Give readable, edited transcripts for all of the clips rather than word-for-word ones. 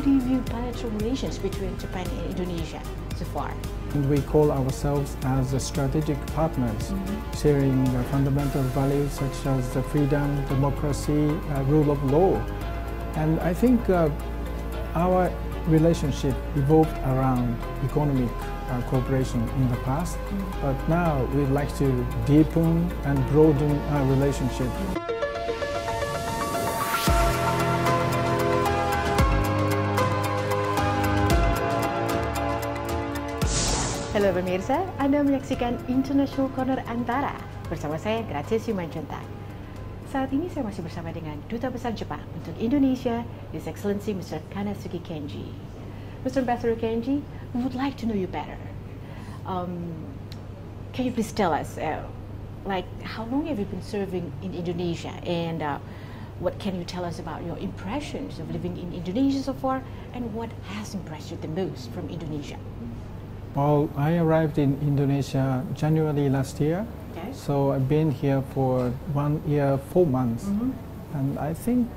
do you view bilateral relations between Japan and Indonesia so far? We call ourselves as strategic partners, sharing fundamental values such as freedom, democracy, rule of law. And I think our relationship evolved around economic cooperation in the past, but now we'd like to deepen and broaden our relationship. Halo pemirsa, Anda menyaksikan International Corner Antara bersama saya Gracia Simanjuntak. Saat ini saya masih bersama dengan Duta Besar Jepang untuk Indonesia, His Excellency Mr. Kanasugi Kenji. Mr. Ambassador Kenji, we would like to know you better. Can you please tell us, how long have you been serving in Indonesia, and what can you tell us about your impressions of living in Indonesia so far, and what has impressed you the most from Indonesia? Well, I arrived in Indonesia January last year, okay. So I've been here for 1 year, 4 months. And I think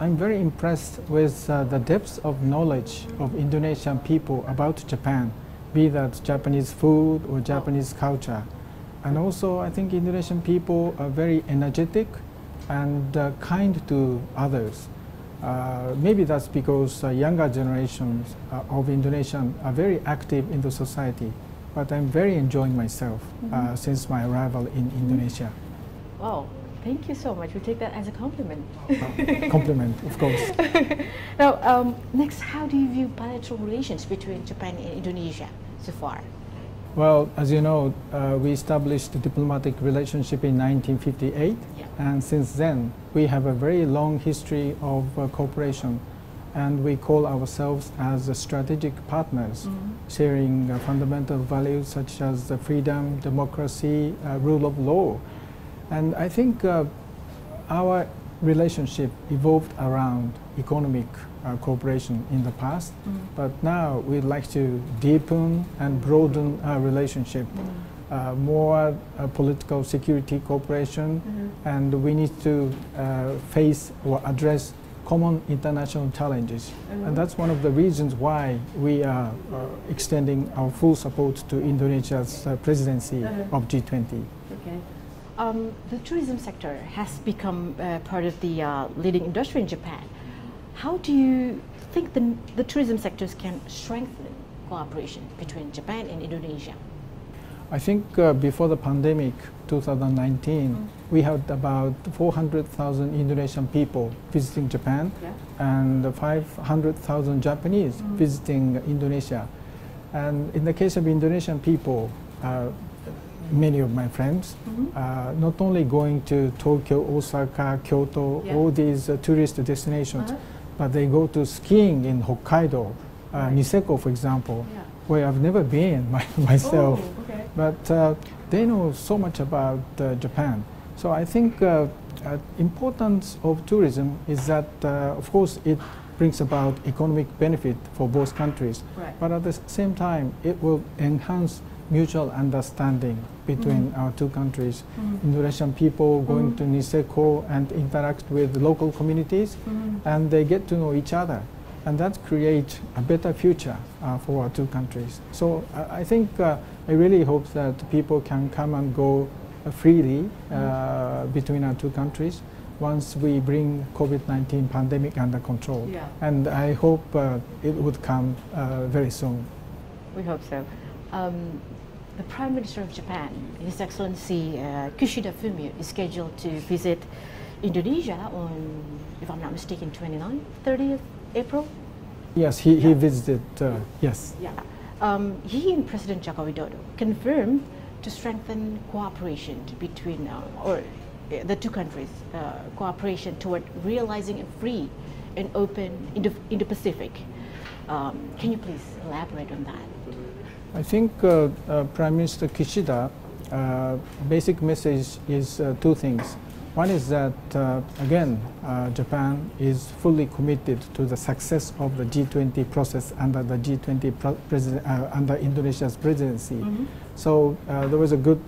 I'm very impressed with the depth of knowledge of Indonesian people about Japan, be that Japanese food or Japanese culture. And also I think Indonesian people are very energetic and kind to others. Maybe that's because younger generations of Indonesians are very active in the society, but I'm very enjoying myself since my arrival in Indonesia. Wow, thank you so much. We take that as a compliment. Compliment, of course. Now, next, how do you view bilateral relations between Japan and Indonesia so far? Well, as you know, we established a diplomatic relationship in 1958. And since then, we have a very long history of cooperation, and we call ourselves as strategic partners, sharing fundamental values such as freedom, democracy, rule of law. And I think our relationship evolved around economic cooperation in the past, but now we'd like to deepen and broaden our relationship. More political security cooperation, and we need to face or address common international challenges. And that's one of the reasons why we are extending our full support to Indonesia's presidency of G20. Okay. The tourism sector has become part of the leading industry in Japan. How do you think the tourism sectors can strengthen cooperation between Japan and Indonesia? I think before the pandemic, 2019, we had about 400,000 Indonesian people visiting Japan, and 500,000 Japanese visiting Indonesia. And in the case of Indonesian people, many of my friends not only going to Tokyo, Osaka, Kyoto, all these tourist destinations, but they go to skiing in Hokkaido, Niseko, for example, where I've never been myself. But they know so much about Japan. So I think importance of tourism is that, of course, it brings about economic benefit for both countries. But at the same time, it will enhance mutual understanding between our two countries. Indonesian people going to Niseko and interact with local communities, and they get to know each other. And that creates a better future for our two countries. So I think I really hope that people can come and go freely between our two countries once we bring COVID-19 pandemic under control. And I hope it would come very soon. We hope so. The Prime Minister of Japan, His Excellency Kishida Fumio, is scheduled to visit Indonesia on, if I'm not mistaken, 30th April? Yes, he visited, yes. He and President Joko Widodo confirmed to strengthen cooperation between the two countries, cooperation toward realizing a free and open Indo-Pacific. Can you please elaborate on that? I think Prime Minister Kishida, basic message is two things. One is that, again, Japan is fully committed to the success of the G20 process under the G20 under Indonesia's presidency. So there was a good,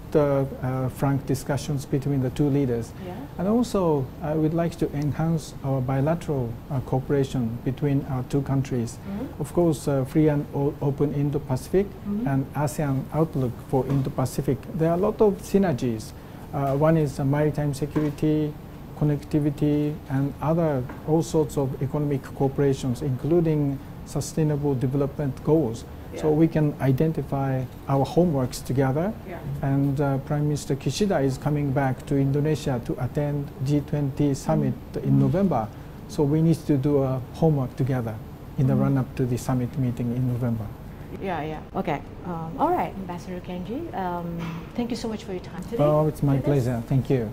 frank discussions between the two leaders. Yeah. And also, I would like to enhance our bilateral cooperation between our two countries. Of course, free and open Indo-Pacific and ASEAN outlook for Indo-Pacific. There are a lot of synergies. One is maritime security, connectivity, and other all sorts of economic cooperations, including sustainable development goals. Yeah. So we can identify our homeworks together. Yeah. And Prime Minister Kishida is coming back to Indonesia to attend G20 summit in November. So we need to do a homework together in the run-up to the summit meeting in November. Yeah. Okay. All right, Ambassador Kenji. Thank you so much for your time today. Oh, it's my pleasure. Thank you.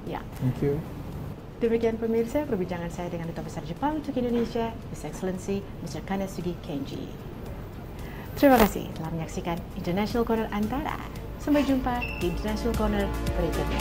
Yeah. Thank you. Demikian pemirsa perbincangan saya dengan Duta Besar Jepang untuk Indonesia, His Excellency Mr. Kanasugi Kenji. Terima kasih telah menyaksikan International Corner Antara. Sampai jumpa di International Corner berikutnya.